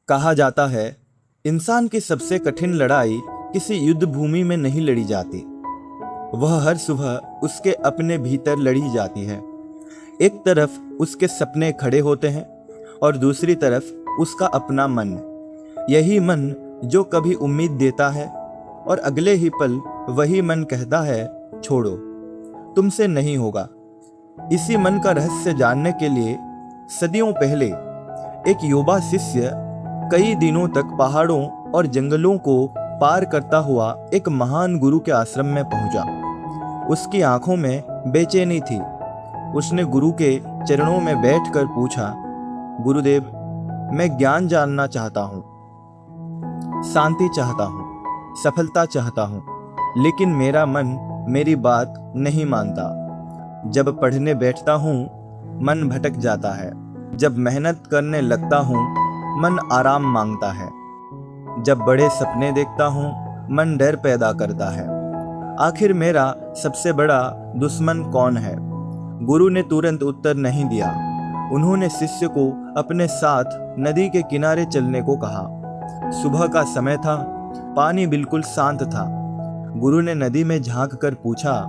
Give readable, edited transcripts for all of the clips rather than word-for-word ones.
कहा जाता है, इंसान की सबसे कठिन लड़ाई किसी युद्ध भूमि में नहीं लड़ी जाती, वह हर सुबह उसके अपने भीतर लड़ी जाती है। एक तरफ उसके सपने खड़े होते हैं और दूसरी तरफ उसका अपना मन। यही मन जो कभी उम्मीद देता है और अगले ही पल वही मन कहता है, छोड़ो, तुमसे नहीं होगा। इसी मन का रहस्य जानने के लिए सदियों पहले एक युवा शिष्य कई दिनों तक पहाड़ों और जंगलों को पार करता हुआ एक महान गुरु के आश्रम में पहुंचा। उसकी आंखों में बेचैनी थी। उसने गुरु के चरणों में बैठकर पूछा, गुरुदेव, मैं ज्ञान जानना चाहता हूँ, शांति चाहता हूँ, सफलता चाहता हूँ, लेकिन मेरा मन मेरी बात नहीं मानता। जब पढ़ने बैठता हूँ मन भटक जाता है, जब मेहनत करने लगता हूँ मन आराम मांगता है, जब बड़े सपने देखता हूँ मन डर पैदा करता है। आखिर मेरा सबसे बड़ा दुश्मन कौन है? गुरु ने तुरंत उत्तर नहीं दिया। उन्होंने शिष्य को अपने साथ नदी के किनारे चलने को कहा। सुबह का समय था, पानी बिल्कुल शांत था। गुरु ने नदी में झांक कर पूछा,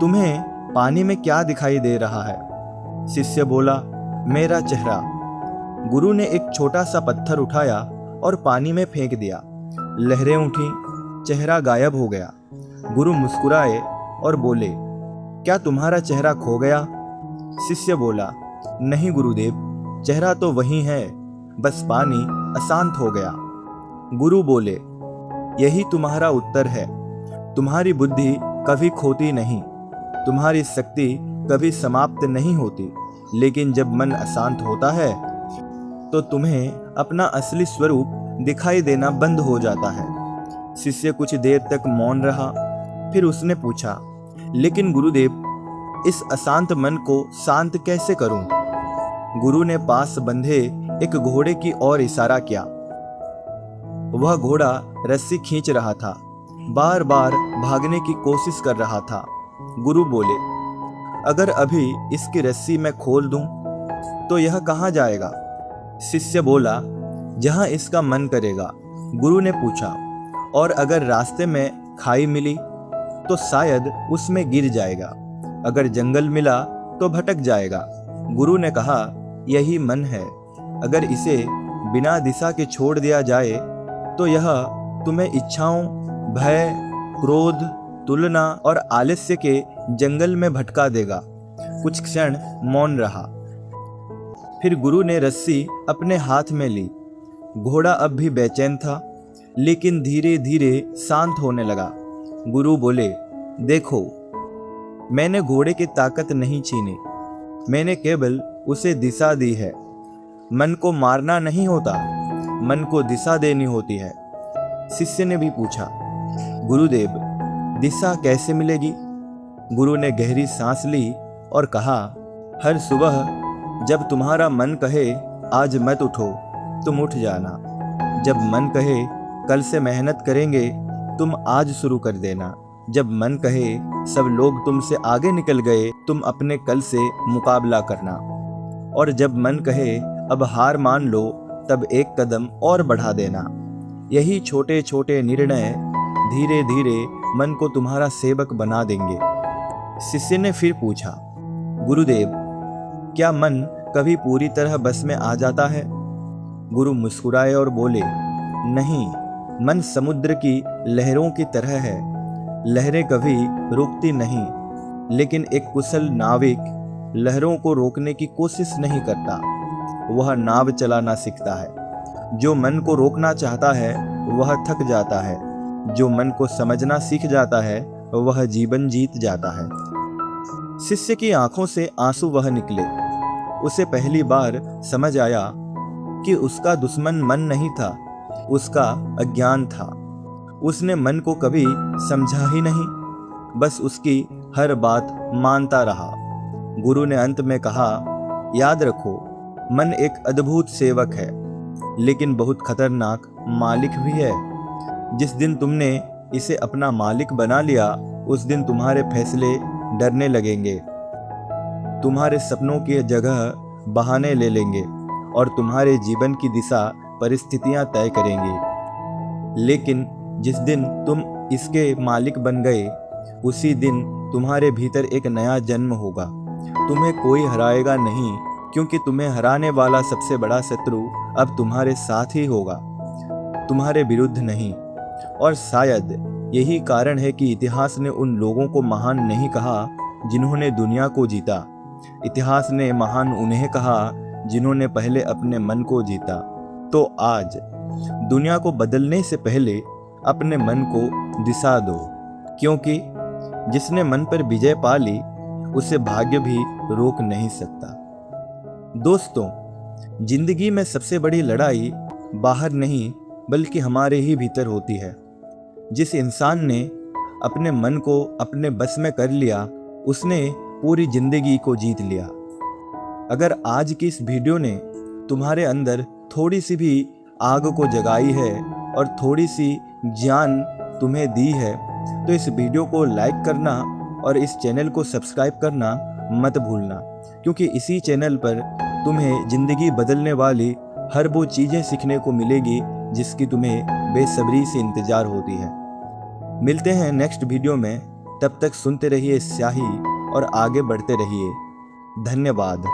तुम्हें पानी में क्या दिखाई दे रहा है? शिष्य बोला, मेरा चेहरा। गुरु ने एक छोटा सा पत्थर उठाया और पानी में फेंक दिया। लहरें उठी, चेहरा गायब हो गया। गुरु मुस्कुराए और बोले, क्या तुम्हारा चेहरा खो गया? शिष्य बोला, नहीं गुरुदेव, चेहरा तो वही है, बस पानी अशांत हो गया। गुरु बोले, यही तुम्हारा उत्तर है। तुम्हारी बुद्धि कभी खोती नहीं, तुम्हारी शक्ति कभी समाप्त नहीं होती, लेकिन जब मन अशांत होता है तो तुम्हें अपना असली स्वरूप दिखाई देना बंद हो जाता है। शिष्य कुछ देर तक मौन रहा, फिर उसने पूछा, लेकिन गुरुदेव, इस अशांत मन को शांत कैसे करूं? गुरु ने पास बंधे एक घोड़े की ओर इशारा किया। वह घोड़ा रस्सी खींच रहा था, बार बार भागने की कोशिश कर रहा था। गुरु बोले, अगर अभी इसकी रस्सी मैं खोल दूं तो यह कहाँ जाएगा? शिष्य बोला, जहां इसका मन करेगा। गुरु ने पूछा, और अगर रास्ते में खाई मिली तो शायद उसमें गिर जाएगा, अगर जंगल मिला तो भटक जाएगा। गुरु ने कहा, यही मन है। अगर इसे बिना दिशा के छोड़ दिया जाए तो यह तुम्हें इच्छाओं, भय, क्रोध, तुलना और आलस्य के जंगल में भटका देगा। कुछ क्षण मौन रहा, फिर गुरु ने रस्सी अपने हाथ में ली। घोड़ा अब भी बेचैन था, लेकिन धीरे धीरे शांत होने लगा। गुरु बोले, देखो, मैंने घोड़े की ताकत नहीं छीनी, मैंने केवल उसे दिशा दी है। मन को मारना नहीं होता, मन को दिशा देनी होती है। शिष्य ने भी पूछा, गुरुदेव, दिशा कैसे मिलेगी? गुरु ने गहरी सांस ली और कहा, हर सुबह जब तुम्हारा मन कहे आज मत उठो, तुम उठ जाना। जब मन कहे कल से मेहनत करेंगे, तुम आज शुरू कर देना। जब मन कहे सब लोग तुमसे आगे निकल गए, तुम अपने कल से मुकाबला करना। और जब मन कहे अब हार मान लो, तब एक कदम और बढ़ा देना। यही छोटे छोटे निर्णय धीरे धीरे मन को तुम्हारा सेवक बना देंगे। शिष्य ने फिर पूछा, गुरुदेव, क्या मन कभी पूरी तरह बस में आ जाता है? गुरु मुस्कुराए और बोले, नहीं, मन समुद्र की लहरों की तरह है। लहरें कभी रुकती नहीं, लेकिन एक कुशल नाविक लहरों को रोकने की कोशिश नहीं करता, वह नाव चलाना सीखता है। जो मन को रोकना चाहता है वह थक जाता है, जो मन को समझना सीख जाता है वह जीवन जीत जाता है। शिष्य की आंखों से आंसू वह निकले। उसे पहली बार समझ आया कि उसका दुश्मन मन नहीं था, उसका अज्ञान था। उसने मन को कभी समझा ही नहीं, बस उसकी हर बात मानता रहा। गुरु ने अंत में कहा, याद रखो, मन एक अद्भुत सेवक है, लेकिन बहुत खतरनाक मालिक भी है। जिस दिन तुमने इसे अपना मालिक बना लिया, उस दिन तुम्हारे फैसले डरने लगेंगे, तुम्हारे सपनों की जगह बहाने ले लेंगे और तुम्हारे जीवन की दिशा परिस्थितियां तय करेंगी। लेकिन जिस दिन तुम इसके मालिक बन गए, उसी दिन तुम्हारे भीतर एक नया जन्म होगा। तुम्हें कोई हराएगा नहीं, क्योंकि तुम्हें हराने वाला सबसे बड़ा शत्रु अब तुम्हारे साथ ही होगा, तुम्हारे विरुद्ध नहीं। और शायद यही कारण है कि इतिहास ने उन लोगों को महान नहीं कहा जिन्होंने दुनिया को जीता। इतिहास ने महान उन्हें कहा जिन्होंने पहले अपने मन को जीता। तो आज दुनिया को बदलने से पहले अपने मन को दिशा दो, क्योंकि जिसने मन पर विजय पा ली उसे भाग्य भी रोक नहीं सकता। दोस्तों, जिंदगी में सबसे बड़ी लड़ाई बाहर नहीं बल्कि हमारे ही भीतर होती है। जिस इंसान ने अपने मन को अपने बस में कर लिया, उसने पूरी जिंदगी को जीत लिया। अगर आज की इस वीडियो ने तुम्हारे अंदर थोड़ी सी भी आग को जगाई है और थोड़ी सी ज्ञान तुम्हें दी है, तो इस वीडियो को लाइक करना और इस चैनल को सब्सक्राइब करना मत भूलना, क्योंकि इसी चैनल पर तुम्हें ज़िंदगी बदलने वाली हर वो चीज़ें सीखने को मिलेगी जिसकी तुम्हें बेसब्री से इंतज़ार होती है। मिलते हैं नेक्स्ट वीडियो में, तब तक सुनते रहिए स्याही और आगे बढ़ते रहिए। धन्यवाद।